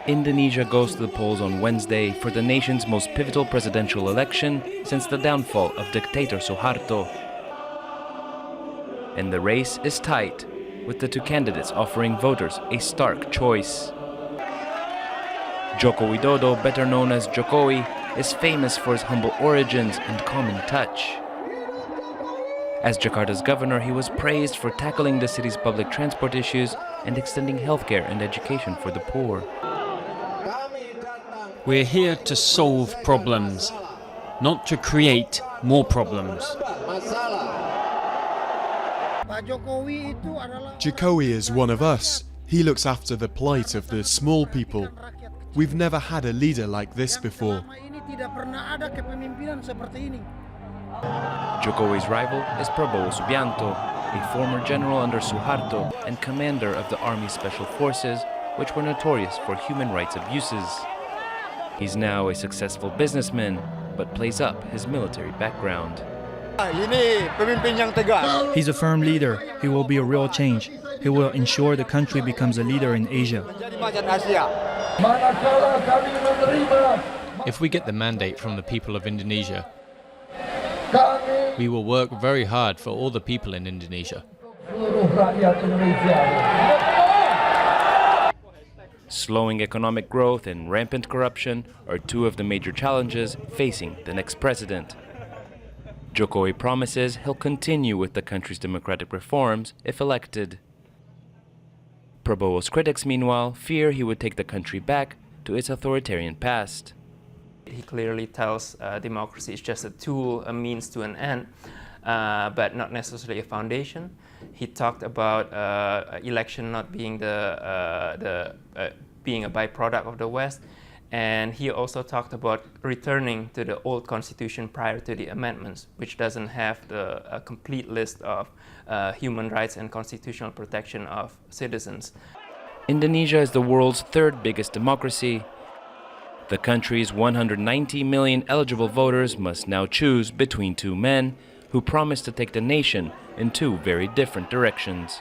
Indonesia goes to the polls on Wednesday for the nation's most pivotal presidential election since the downfall of dictator Suharto. And the race is tight, with the two candidates offering voters a stark choice. Joko Widodo, better known as Jokowi, is famous for his humble origins and calming touch. As Jakarta's governor, he was praised for tackling the city's public transport issues and extending healthcare and education for the poor. We're here to solve problems, not to create more problems. Jokowi is one of us. He looks after the plight of the small people. We've never had a leader like this before. Jokowi's rival is Prabowo Subianto, a former general under Suharto and commander of the Army Special Forces, which were notorious for human rights abuses. He's now a successful businessman, but plays up his military background. He's a firm leader. He will be a real change. He will ensure the country becomes a leader in Asia. If we get the mandate from the people of Indonesia, we will work very hard for all the people in Indonesia. Slowing economic growth and rampant corruption are two of the major challenges facing the next president. Jokowi promises he'll continue with the country's democratic reforms if elected. Prabowo's critics, meanwhile, fear he would take the country back to its authoritarian past. He clearly tells democracy is just a tool, a means to an end, but not necessarily a foundation. He talked about election not being being a byproduct of the West, and he also talked about returning to the old constitution prior to the amendments, which doesn't have a complete list of human rights and constitutional protection of citizens. Indonesia is the world's third biggest democracy. The country's 190 million eligible voters must now choose between two men who promise to take the nation in two very different directions.